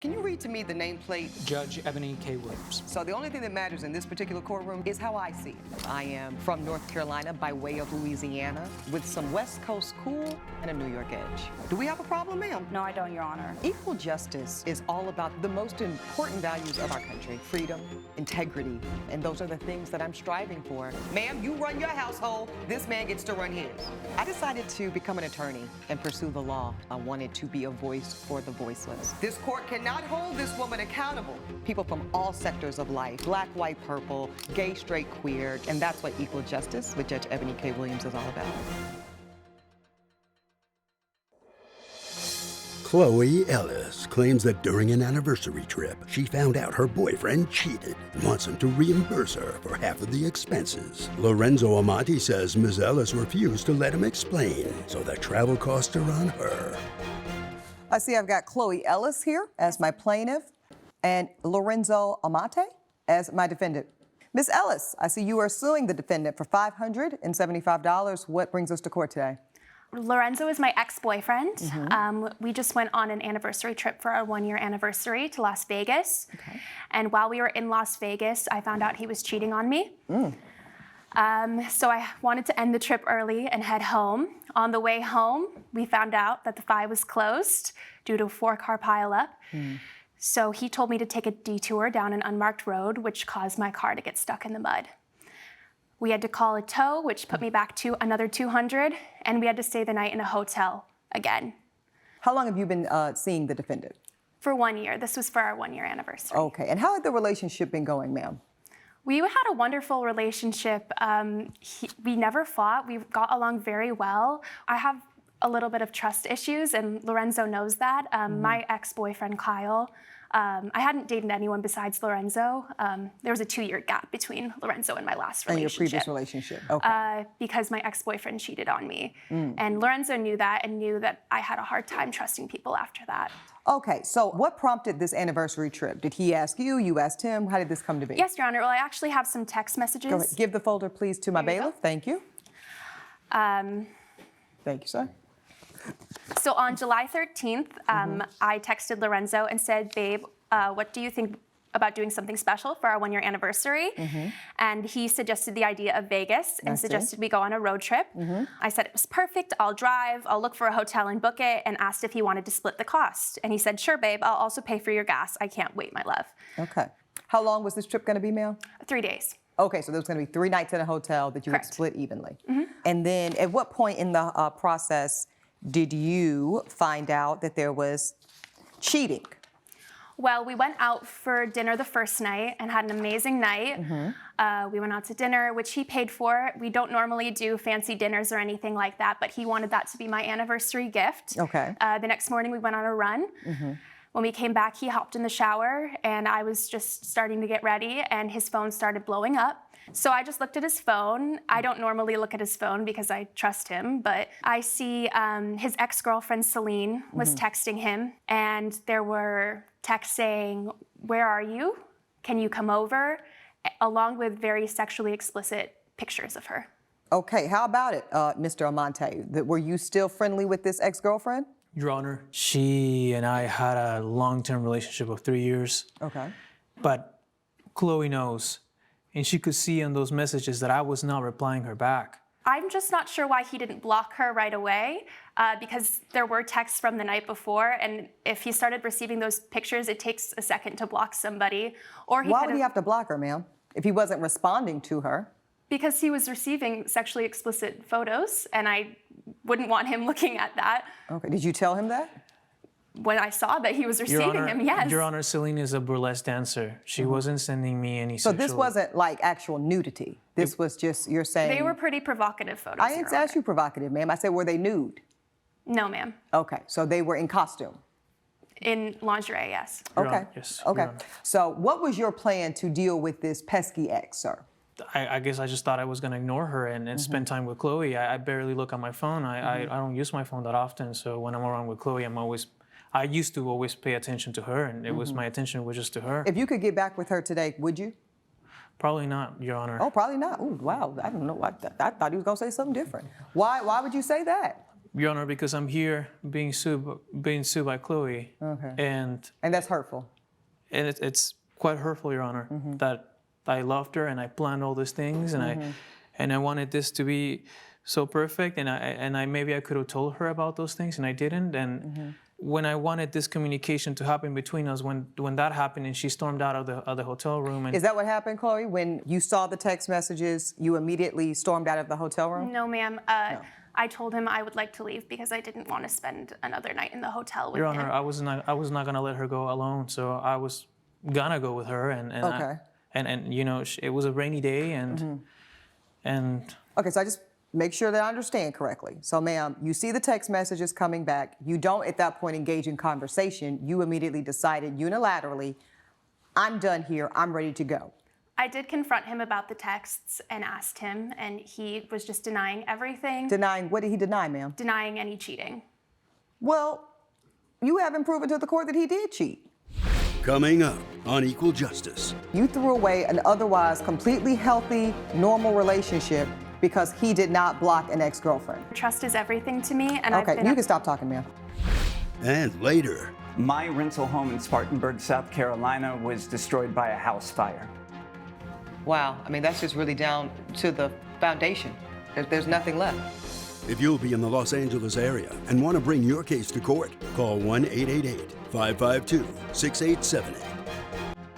Can you read to me the nameplate? Judge Eboni K. Williams. So the only thing that matters in this particular courtroom is how I see it. I am from North Carolina by way of Louisiana with some West Coast cool and a New York edge. Do we have a problem, ma'am? No, I don't, Your Honor. Equal justice is all about the most important values of our country: freedom, integrity, and those are the things that I'm striving for. Ma'am, you run your household, this man gets to run his. I decided to become an attorney and pursue the law. I wanted to be a voice for the voiceless. This court cannot hold this woman accountable. People from all sectors of life, black, white, purple, gay, straight, queer, and that's what equal justice with Judge Eboni K. Williams is all about. Chloe Ellis claims that during an anniversary trip, she found out her boyfriend cheated and wants him to reimburse her for half of the expenses. Lorenzo Amati says Ms. Ellis refused to let him explain, so the travel costs are on her. I see I've got Chloe Ellis here as my plaintiff and Lorenzo Amati as my defendant. Ms. Ellis, I see you are suing the defendant for $575. What brings us to court today? Lorenzo is my ex-boyfriend. We just went on an anniversary trip for our 1-year anniversary to Las Vegas. Okay. And while we were in Las Vegas, I found out he was cheating on me. So I wanted to end the trip early and head home. On the way home, we found out that the 5 was closed due to a 4-car pileup. So he told me to take a detour down an unmarked road, which caused my car to get stuck in the mud. We had to call a tow, which put me back to another $200, and we had to stay the night in a hotel again. How long have you been seeing the defendant? For 1 year. This was for our 1-year anniversary. Okay, and how had the relationship been going, ma'am? We had a wonderful relationship. We never fought. We got along very well. I have a little bit of trust issues, and Lorenzo knows that. My ex-boyfriend, Kyle, I hadn't dated anyone besides Lorenzo. There was a 2-year gap between Lorenzo and my last relationship. And your previous relationship, okay. Because my ex-boyfriend cheated on me. And Lorenzo knew that and knew that I had a hard time trusting people after that. Okay, so what prompted this anniversary trip? Did he ask you? You asked him? How did this come to be? Yes, Your Honor. Well, I actually have some text messages. Go ahead. Give the folder, please, to my bailiff. Thank you. Thank you, sir. So on July 13th, I texted Lorenzo and said, babe, what do you think about doing something special for our 1-year anniversary? And he suggested the idea of Vegas and suggested we go on a road trip. I said it was perfect, I'll drive, I'll look for a hotel and book it, and asked if he wanted to split the cost. And he said, sure, babe, I'll also pay for your gas. I can't wait, my love. Okay. How long was this trip gonna be, ma'am? 3 days. Okay, so there was gonna be 3 nights in a hotel that you would split evenly. And then at what point in the process did you find out that there was cheating? Well, we went out for dinner the first night and had an amazing night. We went out to dinner, which he paid for. We don't normally do fancy dinners or anything like that, but he wanted that to be my anniversary gift. Okay. The next morning we went on a run. When we came back, he hopped in the shower and I was just starting to get ready and his phone started blowing up. So I just looked at his phone. I don't normally look at his phone because I trust him, but I see his ex-girlfriend Celine was texting him, and there were texts saying, where are you? Can you come over? Along with very sexually explicit pictures of her. Okay, how about it, Mr. Amante? Were you still friendly with this ex-girlfriend? Your Honor, she and I had a long-term relationship of 3 years. Okay. But Chloe knows, and she could see in those messages that I was not replying her back. I'm just not sure why he didn't block her right away, because there were texts from the night before, and if he started receiving those pictures, it takes a second to block somebody. Or Why would he have to block her, ma'am, if he wasn't responding to her? Because he was receiving sexually explicit photos, and I wouldn't want him looking at that. Okay, did you tell him that? When I saw that he was receiving him, yes. Your Honor, Celine is a burlesque dancer. She wasn't sending me any sexual... So this wasn't like actual nudity? This was just, you're saying... They were pretty provocative photos, I didn't ask you provocative, ma'am. I said, were they nude? No, ma'am. Okay, so they were in costume? In lingerie, yes. Your Okay, Honor, yes, okay. Your Honor. So what was your plan to deal with this pesky ex, sir? I guess I just thought I was going to ignore her and spend time with Chloe. I barely look at my phone. I don't use my phone that often, so when I'm around with Chloe, I used to always pay attention to her, and it was my attention was just to her. If you could get back with her today, would you? Probably not, Your Honor. Oh, probably not. Ooh, wow, I don't know. I thought he was going to say something different. Why would you say that? Your Honor, because I'm here being sued by Chloe. Okay. And that's hurtful. And it's quite hurtful, Your Honor, that I loved her and I planned all these things and I wanted this to be so perfect and I maybe I could have told her about those things and I didn't. And when I wanted this communication to happen between us, when that happened and she stormed out of the hotel room. And is that what happened, Chloe? When you saw the text messages, you immediately stormed out of the hotel room? No, ma'am. No. I told him I would like to leave because I didn't want to spend another night in the hotel with Your him. Honor, I was not gonna let her go alone, so I was gonna go with her, and Okay. and you know it was a rainy day, and Okay, so I just make sure that I understand correctly. So, ma'am, you see the text messages coming back. You don't at that point engage in conversation. You immediately decided unilaterally, I'm done here. I'm ready to go. I did confront him about the texts and asked him, and he was just denying everything. Denying, what did he deny, ma'am? Denying any cheating. Well, you haven't proven to the court that he did cheat. Coming up on Equal Justice. You threw away an otherwise completely healthy, normal relationship because he did not block an ex-girlfriend. Trust is everything to me, and Okay, I've been you can stop talking, ma'am. And later, My rental home in Spartanburg, South Carolina was destroyed by a house fire. Wow, I mean, that's just really down to the foundation. There's nothing left. if you'll be in the Los Angeles area and want to bring your case to court, call 1-888-552-6878.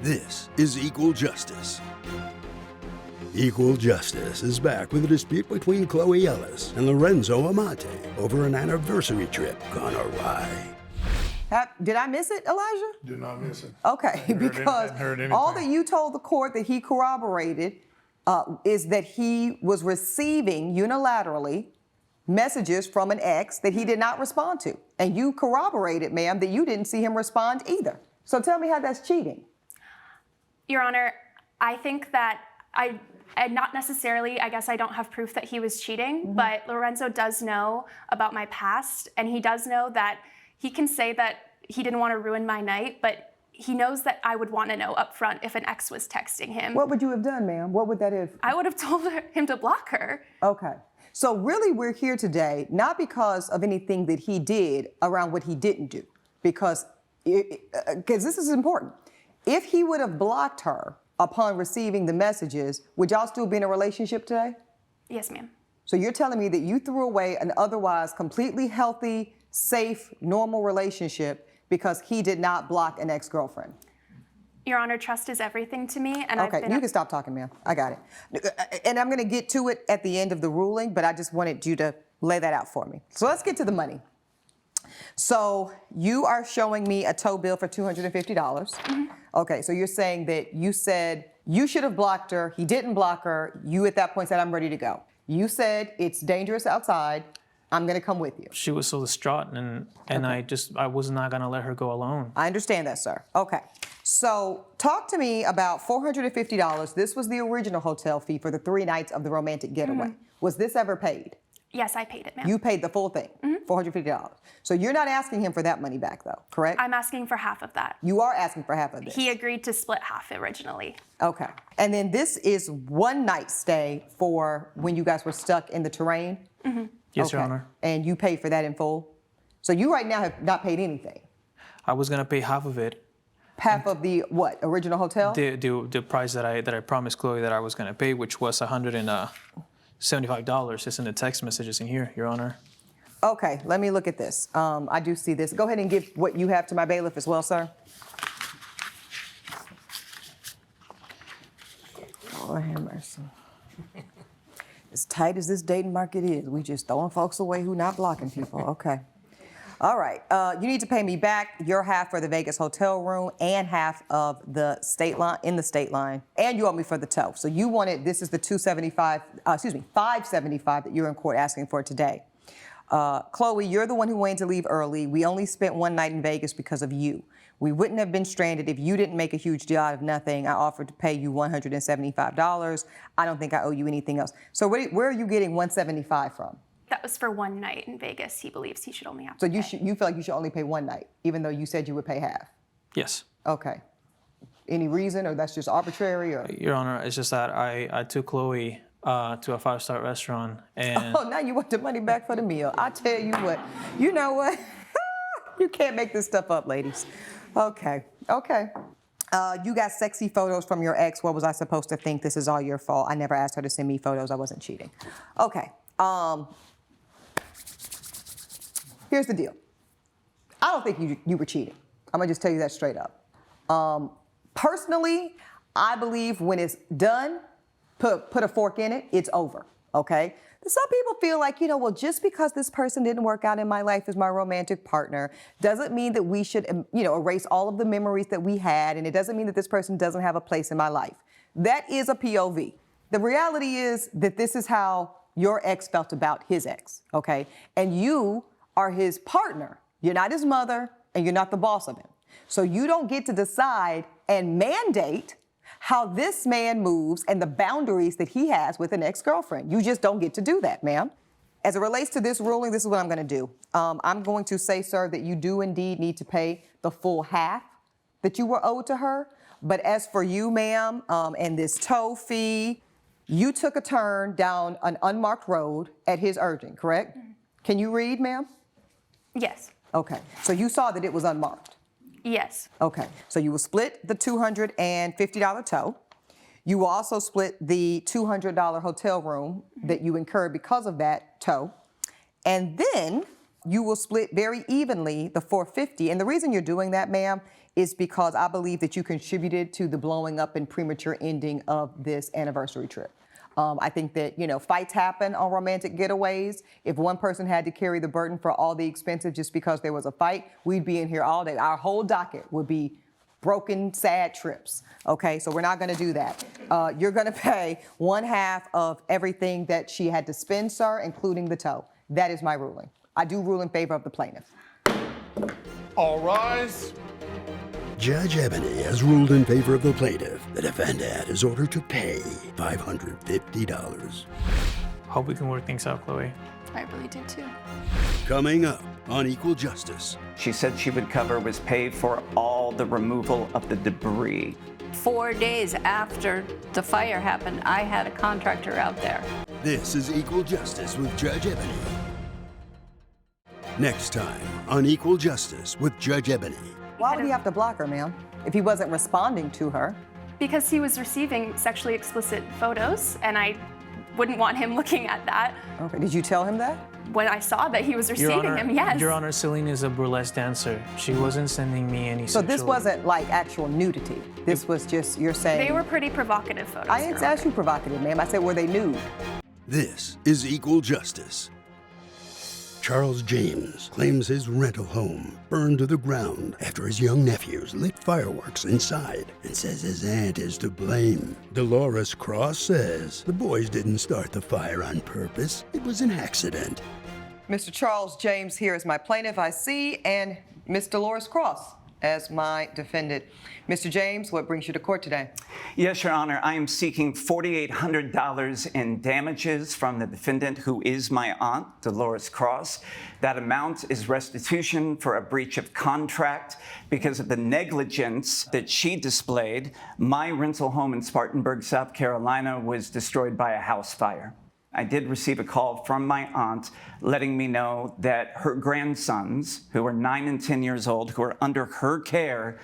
This is Equal Justice. Equal Justice is back with a dispute between Chloe Ellis and Lorenzo Amate over an anniversary trip gone awry. Did I miss it, Elijah? Did not miss it. Okay, because all that you told the court that he corroborated is that he was receiving unilaterally messages from an ex that he did not respond to. And you corroborated, ma'am, that you didn't see him respond either. So tell me how that's cheating. Your Honor, I think that not necessarily, I guess I don't have proof that he was cheating, but Lorenzo does know about my past, and he does know that he can say that he didn't want to ruin my night, but he knows that I would want to know up front if an ex was texting him. What would you have done, ma'am? What would that have? I would have told him to block her. Okay. So really we're here today, not because of anything that he did around what he didn't do, because this is important. If he would have blocked her upon receiving the messages, would y'all still be in a relationship today? Yes, ma'am. So you're telling me that you threw away an otherwise completely healthy, safe, normal relationship because he did not block an ex-girlfriend? Your Honor, trust is everything to me, and Okay, you can stop talking, ma'am. I got it. And I'm going to get to it at the end of the ruling, but I just wanted you to lay that out for me. So let's get to the money. So you are showing me a tow bill for $250. Okay, so you're saying that you said you should have blocked her. He didn't block her. You at that point said, I'm ready to go. You said it's dangerous outside. I'm going to come with you. she was so distraught, and I was not gonna let her go alone. I understand that, sir. Okay. So talk to me about $450. This was the original hotel fee for the 3 nights of the romantic getaway. Was this ever paid? Yes, I paid it, ma'am. You paid the full thing, $450. So you're not asking him for that money back, though, correct? I'm asking for half of that. You are asking for half of this. He agreed to split half originally. Okay. And then this is 1 night stay for when you guys were stuck in the terrain? Yes, Your Okay. Honor. And you paid for that in full? So you right now have not paid anything? I was gonna pay half of it. Half of the, what, original hotel? The price that I promised Chloe that I was gonna pay, which was $175. It's in the text messages in here, Your Honor. Okay, let me look at this. I do see this. Go ahead and give what you have to my bailiff as well, sir. Lord have mercy. As tight as this dating market is, we just throwing folks away who not blocking people. Okay. All right. You need to pay me back your half for the Vegas hotel room and half of the state line state line, and you owe me for the tow. So you wanted, this is the $575 that you're in court asking for today. Chloe, you're the one who wanted to leave early. We only spent 1 night in Vegas because of you. We wouldn't have been stranded if you didn't make a huge deal out of nothing. I offered to pay you $175. I don't think I owe you anything else. So where are you getting $175 from? That was for 1 night in Vegas. He believes he should only have So to pay. you feel like you should only pay 1 night, even though you said you would pay half? Yes. Okay. Any reason, or that's just arbitrary, or? Your Honor, it's just that I took Chloe to a 5-star restaurant. And Oh, now you want the money back for the meal. I tell you what. You know what? You can't make this stuff up, ladies. Okay. You got sexy photos from your ex. What was I supposed to think? This is all your fault. I never asked her to send me photos. I wasn't cheating. Okay. Here's the deal. I don't think you were cheating. I'm gonna just tell you that straight up. Personally, I believe when it's done, put a fork in it, it's over, okay? Some people feel like, well, just because this person didn't work out in my life as my romantic partner doesn't mean that we should, erase all of the memories that we had, and it doesn't mean that this person doesn't have a place in my life. That is a POV. The reality is that this is how your ex felt about his ex, okay? And you are his partner. You're not his mother, and you're not the boss of him. So you don't get to decide and mandate how this man moves and the boundaries that he has with an ex-girlfriend. You just don't get to do that, ma'am. As it relates to this ruling, this is what I'm gonna do. I'm going to say, sir, that you do indeed need to pay the full half that you were owed to her. But as for you, ma'am, and this tow fee, you took a turn down an unmarked road at his urging, correct? Can you read, ma'am? Yes. Okay, so you saw that it was unmarked. Yes. Okay, so you will split the $250 tow. You will also split the $200 hotel room that you incurred because of that tow. And then you will split very evenly the $450. And the reason you're doing that, ma'am, is because I believe that you contributed to the blowing up and premature ending of this anniversary trip. I think that, fights happen on romantic getaways. If one person had to carry the burden for all the expenses just because there was a fight, we'd be in here all day. Our whole docket would be broken, sad trips. Okay, so we're not gonna do that. You're gonna pay 1/2 of everything that she had to spend, sir, including the tow. That is my ruling. I do rule in favor of the plaintiff. All rise. Judge Eboni has ruled in favor of the plaintiff. The defendant is ordered to pay $550. hope we can work things out, Chloe. I really did too. Coming up on Equal Justice. She said she would cover was pay for all the removal of the debris. 4 days after the fire happened, I had a contractor out there. This is Equal Justice with Judge Eboni. Next time on Equal Justice with Judge Eboni. Why would he have to block her, ma'am, if he wasn't responding to her? Because he was receiving sexually explicit photos, and I wouldn't want him looking at that. Okay, did you tell him that? When I saw that he was receiving them, yes. Your Honor, Celine is a burlesque dancer. She wasn't sending me any So sexual... this wasn't like actual nudity. This was just, you're saying... They were pretty provocative photos. I didn't ask you provocative, ma'am. I said, were they nude? This is Equal Justice. Charles James claims his rental home burned to the ground after his young nephews lit fireworks inside and says his aunt is to blame. Dolores Cross says the boys didn't start the fire on purpose. It was an accident. Mr. Charles James here is my plaintiff, I see, and Miss Dolores Cross as my defendant. Mr. James, what brings you to court today? Yes, Your Honor, I am seeking $4,800 in damages from the defendant, who is my aunt, Dolores Cross. That amount is restitution for a breach of contract because of the negligence that she displayed. My rental home in Spartanburg, South Carolina, was destroyed by a house fire. I did receive a call from my aunt letting me know that her grandsons, who are 9 and 10 years old, who are under her care,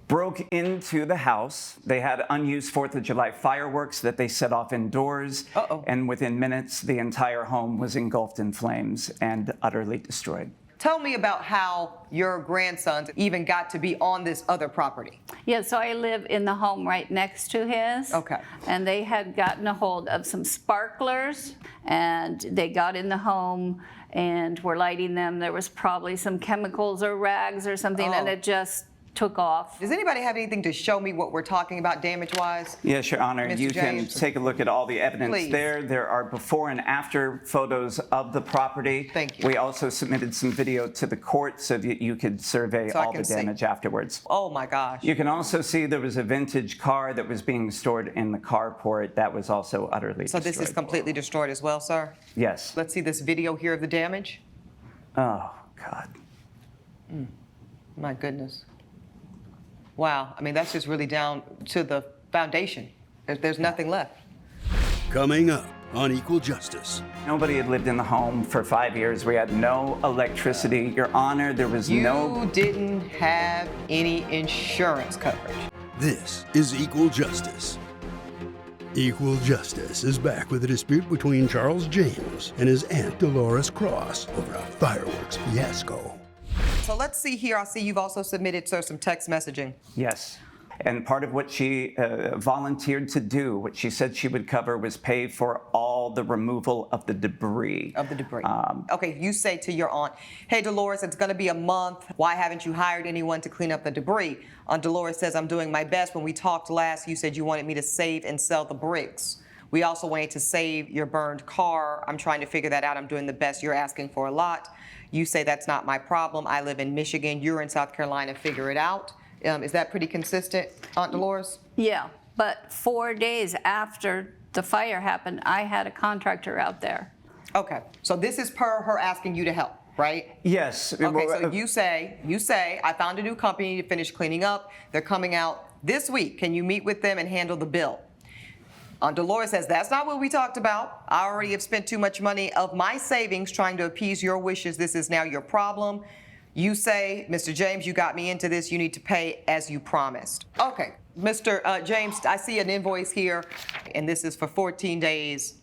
broke into the house. They had unused 4th of July fireworks that they set off indoors. And within minutes, the entire home was engulfed in flames and utterly destroyed. Tell me about how your grandsons even got to be on this other property. Yeah, so I live in the home right next to his. Okay. And they had gotten a hold of some sparklers, and they got in the home and were lighting them. There was probably some chemicals or rags or something, and it just took off. Does anybody have anything to show me what we're talking about damage-wise? Yes, Your Honor. Mr. You can James. take a look at all the evidence Please. there. There are before and after photos of the property. Thank you. We also submitted some video to the court so that you could survey So I all can the see. damage afterwards. Oh my gosh. You can also see there was a vintage car that was being stored in the carport that was also utterly So destroyed. this is completely destroyed as well, sir? Yes. Let's see this video here of the damage. Oh, God. My goodness. Wow, I mean, that's just really down to the foundation. There's nothing left. Coming up on Equal Justice. Nobody had lived in the home for 5 years. We had no electricity. Your Honor, there was no... You didn't have any insurance coverage. This is Equal Justice. Equal Justice is back with a dispute between Charles James and his aunt Dolores Cross over a fireworks fiasco. So let's see here. I see you've also submitted, sir, some text messaging. Yes. And part of what she volunteered to do, what she said she would cover, was pay for all the removal of the debris. Okay, you say to your aunt, hey, Dolores, it's going to be a month. Why haven't you hired anyone to clean up the debris? Aunt Dolores says, I'm doing my best. When we talked last, you said you wanted me to save and sell the bricks. We also wanted to save your burned car. I'm trying to figure that out. I'm doing the best. You're asking for a lot. You say that's not my problem. I live in Michigan. You're in South Carolina. Figure it out. Is that pretty consistent, Aunt Dolores? Yeah, but 4 days after the fire happened, I had a contractor out there. Okay, so this is per her asking you to help, right? Yes. Okay, so you say, I found a new company to finish cleaning up. They're coming out this week. Can you meet with them and handle the bill? Aunt Dolores says, that's not what we talked about. I already have spent too much money of my savings trying to appease your wishes. This is now your problem. You say, Mr. James, you got me into this. You need to pay as you promised. Okay, Mr. James, I see an invoice here, and this is for 14 days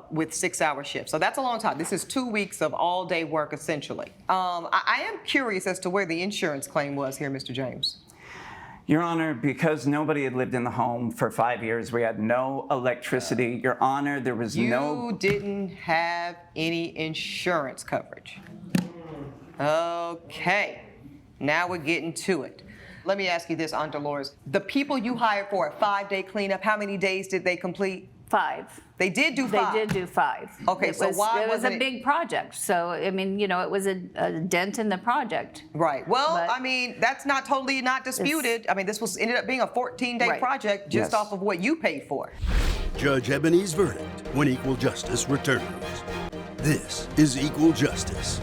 with 6-hour shifts. So that's a long time. This is 2 weeks of all-day work, essentially. I am curious as to where the insurance claim was here, Mr. James. Your Honor, because nobody had lived in the home for 5 years, we had no electricity. Your Honor, there was no... You didn't have any insurance coverage. Okay, now we're getting to it. Let me ask you this, Aunt Dolores. The people you hired for a 5-day cleanup, how many days did they complete? 5. They did do 5? They did do 5. Okay, so why it was wasn't a big project. So, I mean, you know, it was a dent in the project. Right. Well, But I mean, that's not totally not disputed. I mean, this ended up being a 14-day Right. project just Yes. off of what you paid for. Judge Eboni's verdict when Equal Justice returns. This is Equal Justice.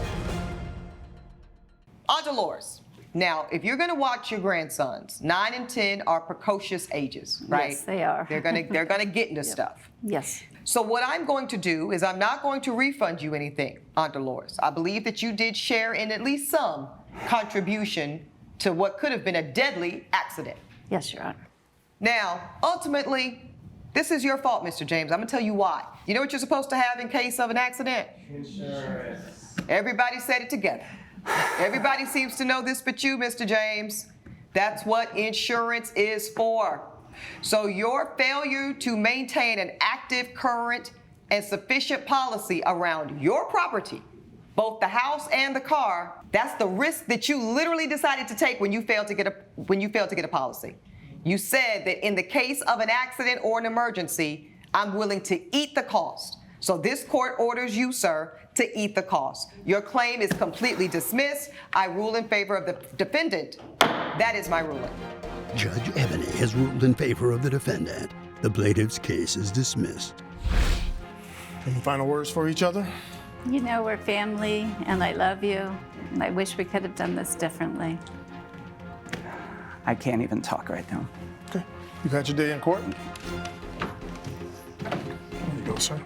Aunt Dolores, now, if you're going to watch your grandsons, 9 and 10 are precocious ages, right? Yes, they are. They're gonna get into stuff. Yes. So what I'm going to do is I'm not going to refund you anything, Aunt Dolores. I believe that you did share in at least some contribution to what could have been a deadly accident. Yes, Your Honor. Now, ultimately, this is your fault, Mr. James. I'm gonna tell you why. You know what you're supposed to have in case of an accident? Insurance. Everybody said it together. Everybody seems to know this but you, Mr. James. That's what insurance is for. So your failure to maintain an active, current, and sufficient policy around your property, both the house and the car, that's the risk that you literally decided to take when you failed to get a policy. You said that in the case of an accident or an emergency, I'm willing to eat the cost. So this court orders you, sir, to eat the cost. Your claim is completely dismissed. I rule in favor of the defendant. That is my ruling. Judge Eboni has ruled in favor of the defendant. The plaintiff's case is dismissed. Any final words for each other? You know, we're family, and I love you. And I wish we could have done this differently. I can't even talk right now. Okay. You've had your day in court. There you go, sir.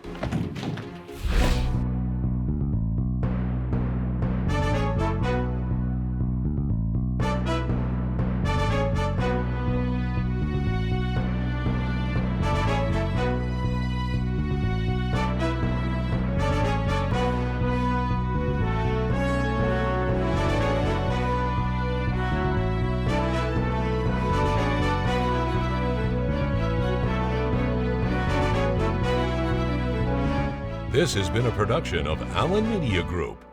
This has been a production of Allen Media Group.